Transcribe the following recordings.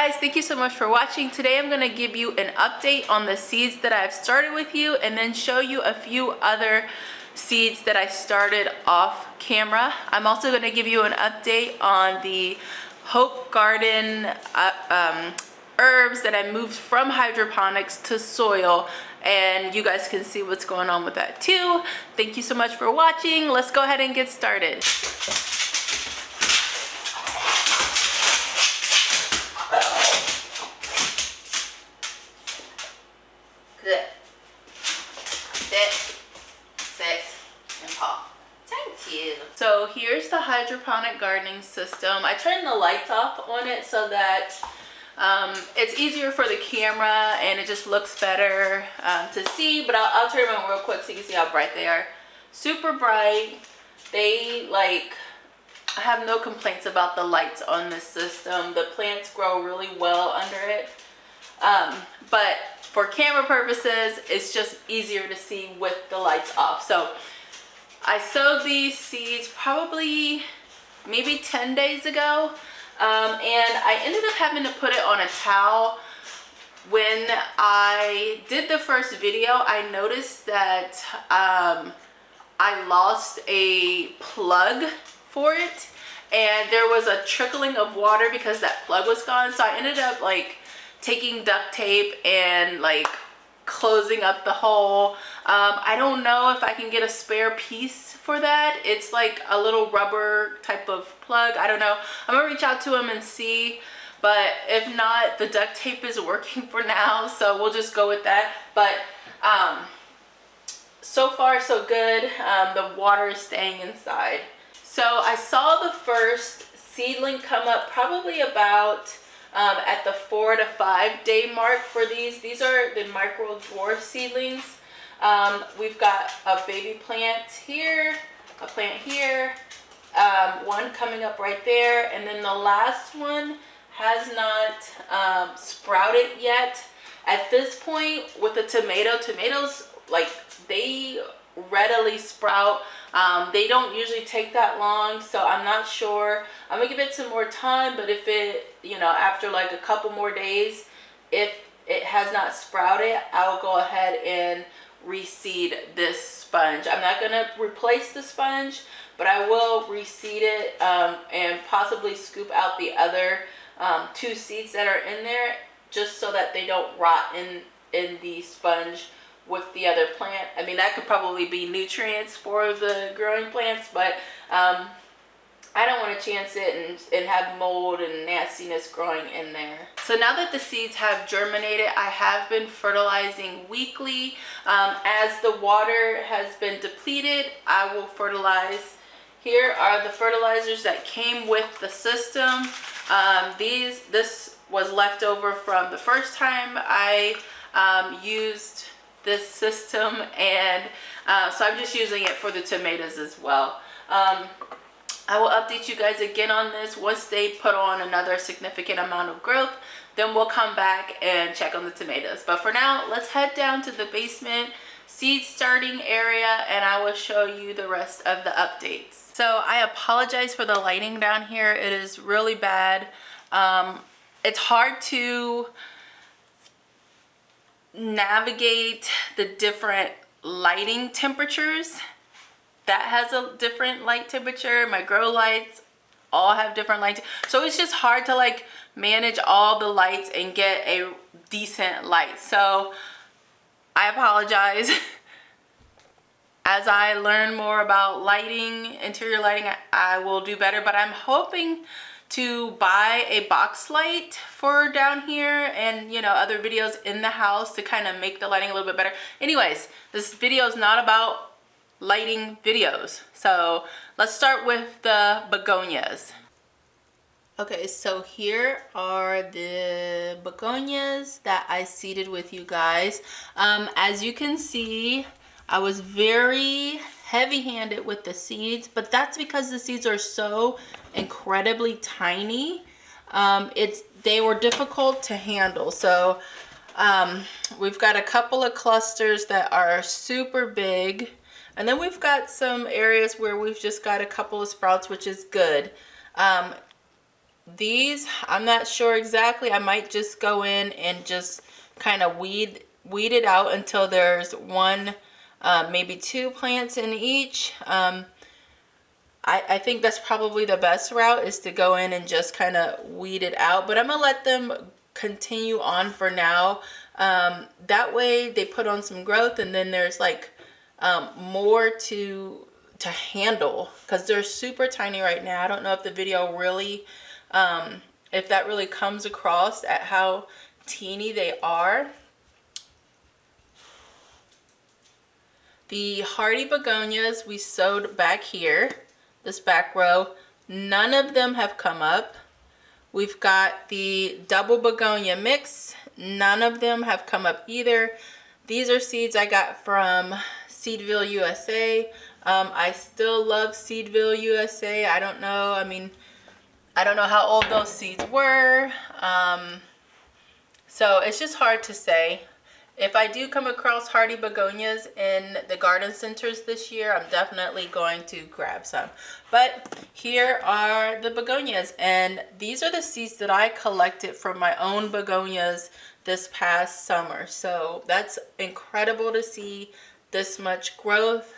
guys, thank you so much for watching. Today I'm going to give you an update on the seeds that I've started with you and then show you a few other seeds that I started off camera. I'm also going to give you an update on the Hope Garden herbs that I moved from hydroponics to soil, and you guys can see what's going on with that too. Thank you so much for watching. Let's go ahead and get started. Good. Sit, and pop. Thank you. So here's the hydroponic gardening system. I turned the lights off on it so that it's easier for the camera and it just looks better to see, but I'll turn them on real quick so you can see how bright they are. Super bright. They I have no complaints about the lights on this system. The plants grow really well under it. But for camera purposes, it's just easier to see with the lights off. So I sowed these seeds probably maybe 10 days ago. And I ended up having to put it on a towel. When I did the first video, I noticed that I lost a plug for it, and there was a trickling of water because that plug was gone. So I ended up taking duct tape and closing up the hole. I don't know if I can get a spare piece for that. It's like a little rubber type of plug. I don't know. I'm gonna reach out to him and see, but if not, the duct tape is working for now, so we'll just go with that. But so far so good. The water is staying inside. So I saw the first seedling come up probably about at the 4 to 5 day mark for these. These are the micro dwarf seedlings. We've got a baby plant here, a plant here, one coming up right there, and then the last one has not sprouted yet. At this point with the tomatoes, they readily sprout. They don't usually take that long, so I'm not sure. I'm gonna give it some more time, but if it, after a couple more days, if it has not sprouted, I'll go ahead and reseed this sponge. I'm not gonna replace the sponge, but I will reseed it and possibly scoop out the other 2 seeds that are in there, just so that they don't rot in the sponge with the other plant. I mean, that could probably be nutrients for the growing plants, but I don't want to chance it and have mold and nastiness growing in there. So now that the seeds have germinated, I have been fertilizing weekly. As the water has been depleted, I will fertilize. Here are the fertilizers that came with the system. This was left over from the first time I used this system, and so I'm just using it for the tomatoes as well. I will update you guys again on this once they put on another significant amount of growth. Then we'll come back and check on the tomatoes. But for now, let's head down to the basement seed starting area and I will show you the rest of the updates. So I apologize for the lighting down here. It is really bad. It's hard to navigate the different lighting temperatures. That has a different light temperature. My grow lights all have different lights, so it's just hard to manage all the lights and get a decent light. So I apologize. As I learn more about lighting, interior lighting, I will do better, but I'm hoping to buy a box light for down here and other videos in the house to kind of make the lighting a little bit better. Anyways, this video is not about lighting videos, so let's start with the begonias. Okay, so here are the begonias that I seeded with you guys. As you can see, I was very heavy-handed with the seeds, but that's because the seeds are so incredibly tiny. They were difficult to handle. So we've got a couple of clusters that are super big, and then we've got some areas where we've just got a couple of sprouts, which is good. these, I'm not sure exactly. I might just go in and just kind of weed it out until there's one, maybe two plants in each. I think that's probably the best route, is to go in and just kind of weed it out. But I'm going to let them continue on for now. That way they put on some growth, and then there's like more to handle, because they're super tiny right now. I don't know if the video really, if that really comes across at how teeny they are. The hardy begonias we sowed back here, this back row, none of them have come up. We've got the double begonia mix, none of them have come up either. These are seeds I got from Seedville, USA. I still love Seedville, USA. I don't know, I mean, I don't know how old those seeds were. So it's just hard to say. If I do come across hardy begonias in the garden centers this year, I'm definitely going to grab some. But here are the begonias, and these are the seeds that I collected from my own begonias this past summer. So that's incredible to see this much growth.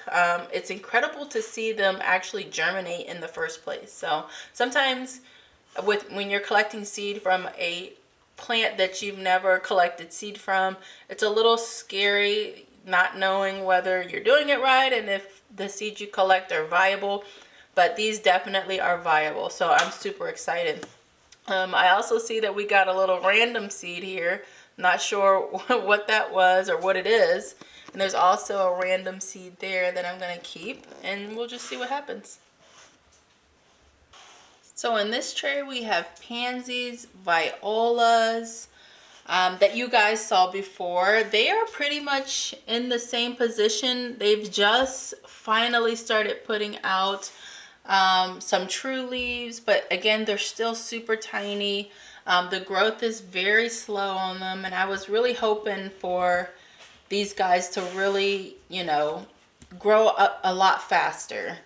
It's incredible to see them actually germinate in the first place. So sometimes when you're collecting seed from a plant that you've never collected seed from, it's a little scary not knowing whether you're doing it right and if the seeds you collect are viable. But these definitely are viable, so I'm super excited. I also see that we got a little random seed here. Not sure what that was or what it is. And there's also a random seed there that I'm going to keep, and we'll just see what happens. So in this tray we have pansies, violas, that you guys saw before. They are pretty much in the same position. They've just finally started putting out some true leaves, but again, they're still super tiny. The growth is very slow on them, and I was really hoping for these guys to really, you know, grow up a lot faster.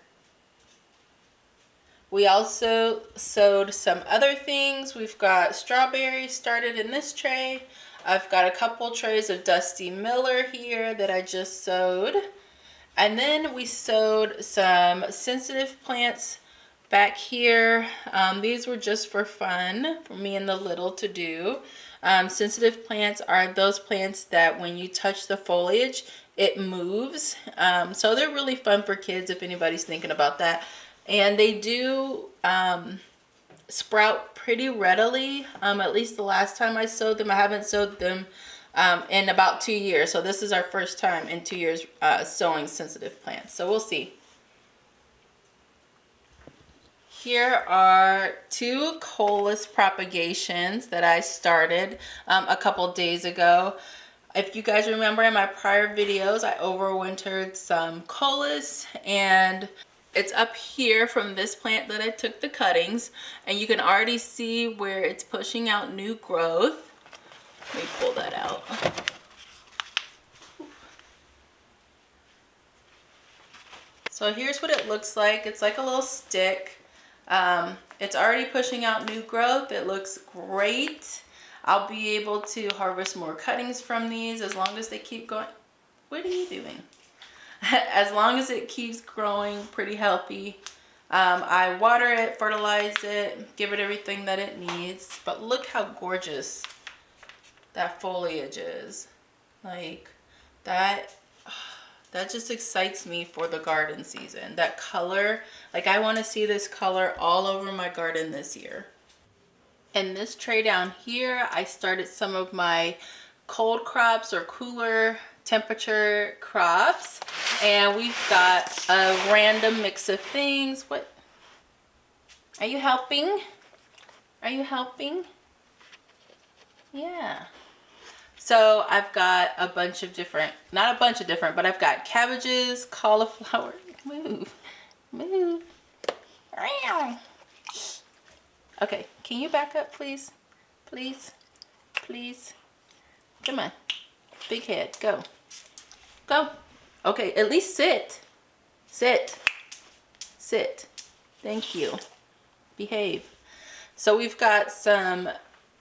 We also sowed some other things. We've got strawberries started in this tray. I've got a couple trays of Dusty Miller here that I just sowed. And then we sowed some sensitive plants back here. These were just for fun, for me and the little to do. Sensitive plants are those plants that when you touch the foliage, it moves. So they're really fun for kids if anybody's thinking about that. And they do sprout pretty readily. At least the last time I sowed them. I haven't sowed them in about 2 years. So this is our first time in 2 years sowing sensitive plants. So we'll see. Here are 2 coleus propagations that I started a couple days ago. If you guys remember in my prior videos, I overwintered some coleus, and it's up here from this plant that I took the cuttings, and you can already see where it's pushing out new growth. Let me pull that out. So here's what it looks like. It's like a little stick. It's already pushing out new growth. It looks great. I'll be able to harvest more cuttings from these as long as they keep going. What are you doing? As long as it keeps growing pretty healthy. I water it, fertilize it, give it everything that it needs. But look how gorgeous that foliage is. Like, that just excites me for the garden season. That color, like, I want to see this color all over my garden this year. In this tray down here, I started some of my cold crops or cooler temperature crops, and we've got a random mix of things. What are you helping? Are you helping? Yeah. So I've got a bunch of different, not a bunch of different, but I've got cabbages, cauliflower. Move, move. Okay, can you back up, please? Please, please. Come on, big head, go. Go. Okay, at least sit. Sit. Sit. Thank you. Behave. So we've got some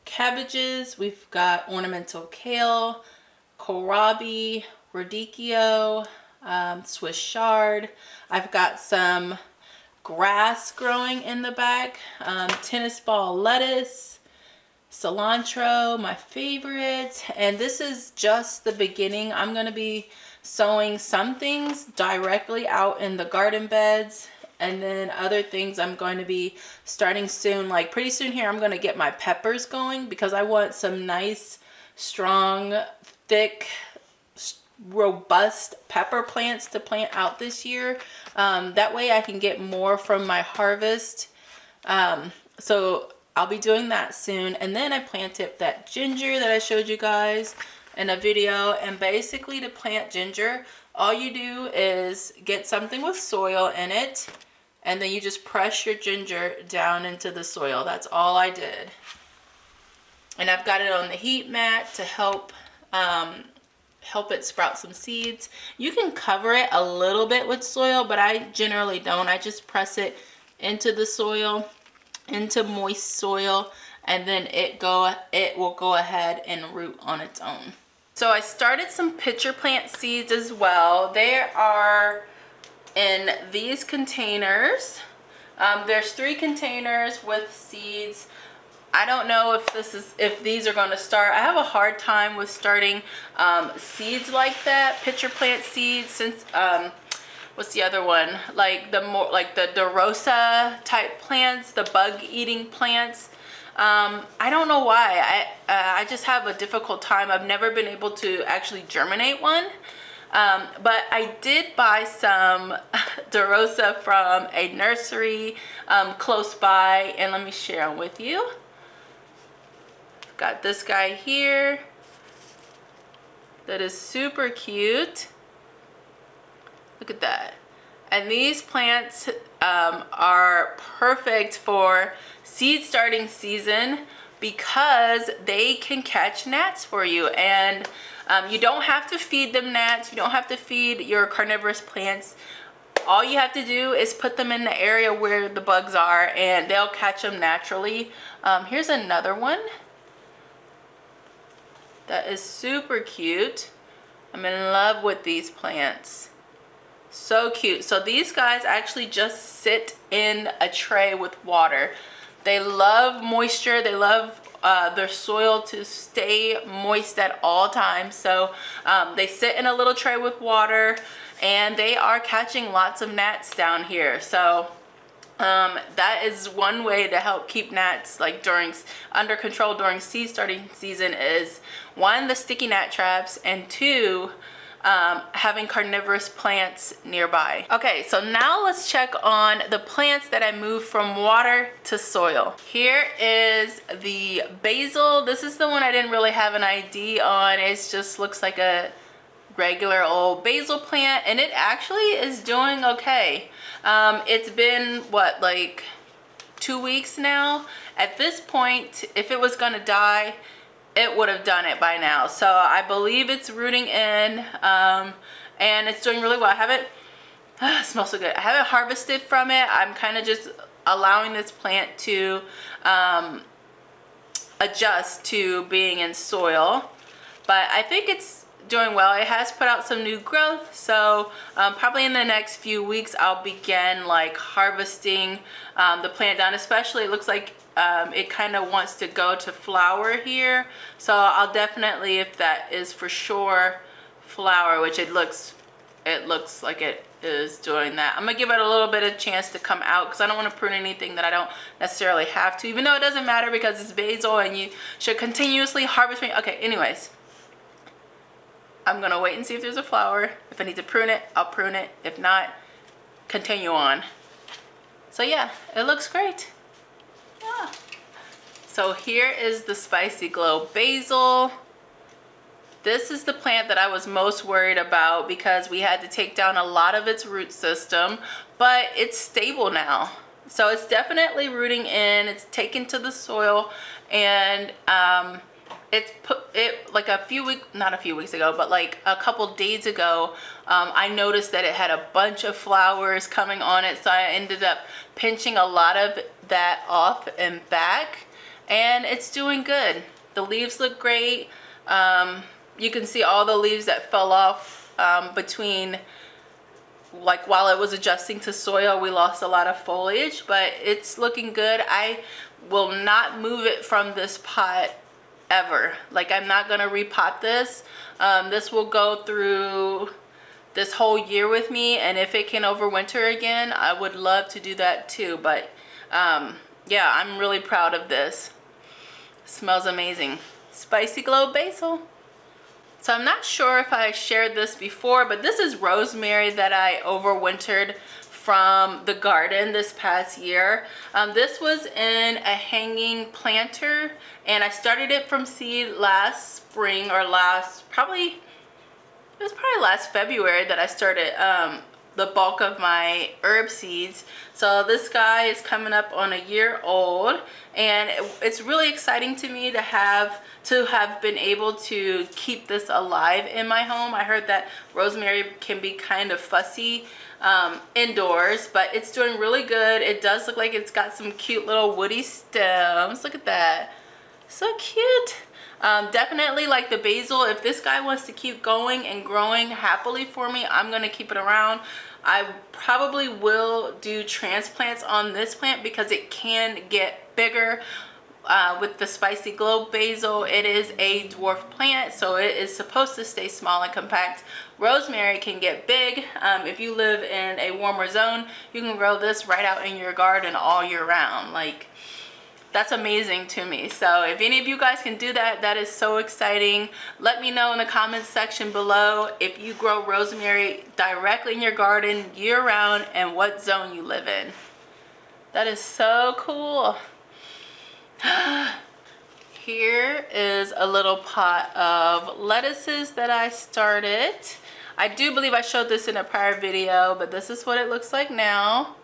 cabbages, we've got ornamental kale, kohlrabi, radicchio, Swiss chard. I've got some grass growing in the back, tennis ball lettuce, cilantro, my favorite. And this is just the beginning. I'm going to be sowing some things directly out in the garden beds, and then other things I'm going to be starting soon. Like pretty soon here, I'm going to get my peppers going because I want some nice, strong, thick, robust pepper plants to plant out this year. That way I can get more from my harvest. So I'll be doing that soon. And then I planted that ginger that I showed you guys in a video. And basically to plant ginger, all you do is get something with soil in it, and then you just press your ginger down into the soil. That's all I did. And I've got it on the heat mat to help it sprout some seeds. You can cover it a little bit with soil, but I generally don't. I just press it into the soil, into moist soil, and then it will go ahead and root on its own. So I started some pitcher plant seeds as well. They are in these containers. There's 3 containers with seeds. I don't know if these are going to start. I have a hard time with starting seeds like that, pitcher plant seeds, since what's the other one? Like the DeRosa type plants, the bug eating plants. I don't know why. I just have a difficult time. I've never been able to actually germinate one. But I did buy some DeRosa from a nursery close by, and let me share them with you. Got this guy here that is super cute. Look at that. And these plants are perfect for seed starting season because they can catch gnats for you. And you don't have to feed them gnats. You don't have to feed your carnivorous plants. All you have to do is put them in the area where the bugs are, and they'll catch them naturally. Here's another one that is super cute. I'm in love with these plants. So cute. So these guys actually just sit in a tray with water. They love moisture. They love their soil to stay moist at all times. So they sit in a little tray with water, and they are catching lots of gnats down here. So that is one way to help keep gnats under control during seed starting season is 1, the sticky gnat traps, and 2, having carnivorous plants nearby. Okay, so now let's check on the plants that I moved from water to soil. Here is the basil. This is the one I didn't really have an ID on. It just looks like a regular old basil plant, and it actually is doing okay. It's been what, like 2 weeks now. At this point, if it was gonna die, it would have done it by now. So I believe it's rooting in, and it's doing really well. I haven't, it smells so good. I haven't harvested from it. I'm kind of just allowing this plant to adjust to being in soil, but I think it's doing well. It has put out some new growth, so probably in the next few weeks I'll begin like harvesting the plant down. Especially it looks like it kind of wants to go to flower here, so I'll definitely, if that is for sure flower, which it looks like it is doing that, I'm gonna give it a little bit of chance to come out because I don't want to prune anything that I don't necessarily have to, even though it doesn't matter because it's basil and you should continuously harvest. Okay, anyways, I'm gonna wait and see if there's a flower. If I need to prune it, I'll prune it. If not, continue on. So yeah, it looks great. Yeah. So here is the Spicy Glow basil. This is the plant that I was most worried about because we had to take down a lot of its root system, but it's stable now. So it's definitely rooting in, it's taken to the soil, and like not a few weeks ago, but like a couple days ago, I noticed that it had a bunch of flowers coming on it, so I ended up pinching a lot of that off and back, and it's doing good. The leaves look great. You can see all the leaves that fell off between, like, while it was adjusting to soil. We lost a lot of foliage, but it's looking good. I will not move it from this pot ever. Like, I'm not gonna repot this. This will go through this whole year with me, and if it can overwinter again, I would love to do that too. But yeah, I'm really proud of this. It smells amazing. Spicy Glow Basil. So I'm not sure if I shared this before, but this is rosemary that I overwintered from the garden this past year. This was in a hanging planter, and I started it from seed last spring, or it was probably last February that I started the bulk of my herb seeds. So this guy is coming up on a year old, and it's really exciting to me to have been able to keep this alive in my home. I heard that rosemary can be kind of fussy indoors, but it's doing really good. It does look like it's got some cute little woody stems. Look at that, so cute. Definitely like the basil, if this guy wants to keep going and growing happily for me, I'm gonna keep it around. I probably will do transplants on this plant because it can get bigger. With the Spicy Glow Basil, it is a dwarf plant, so it is supposed to stay small and compact. Rosemary can get big. If you live in a warmer zone, you can grow this right out in your garden all year round. Like, that's amazing to me. So if any of you guys can do that, that is so exciting. Let me know in the comments section below if you grow rosemary directly in your garden year round and what zone you live in. That is so cool. Here is a little pot of lettuces that I started. I do believe I showed this in a prior video, but this is what it looks like now.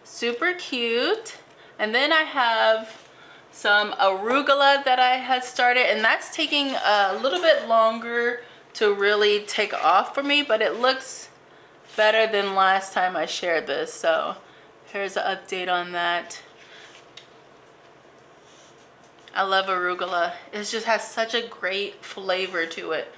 Super cute. And then I have some arugula that I had started, and that's taking a little bit longer to really take off for me, but it looks better than last time I shared this. So here's an update on that. I love arugula. It just has such a great flavor to it.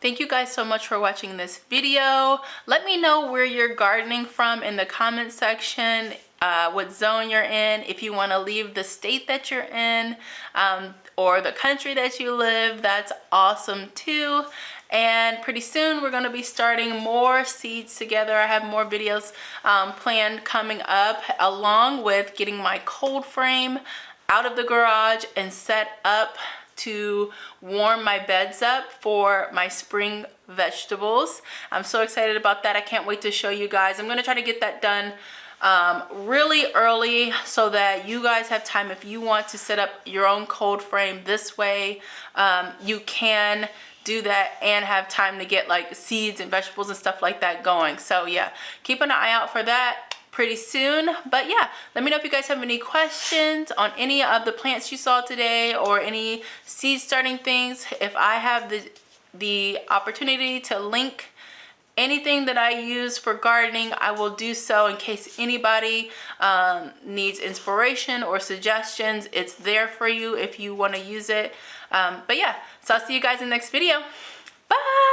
Thank you guys so much for watching this video. Let me know where you're gardening from in the comment section, what zone you're in. If you want to leave the state that you're in, or the country that you live, that's awesome too. And pretty soon we're going to be starting more seeds together. I have more videos planned coming up, along with getting my cold frame out of the garage and set up to warm my beds up for my spring vegetables. I'm so excited about that. I can't wait to show you guys. I'm gonna try to get that done really early so that you guys have time. If you want to set up your own cold frame this way, you can do that and have time to get like seeds and vegetables and stuff like that going. So yeah, keep an eye out for that pretty soon. But yeah, let me know if you guys have any questions on any of the plants you saw today or any seed starting things. If I have the opportunity to link anything that I use for gardening, I will do so in case anybody needs inspiration or suggestions. It's there for you if you want to use it. But yeah, so I'll see you guys in the next video. Bye.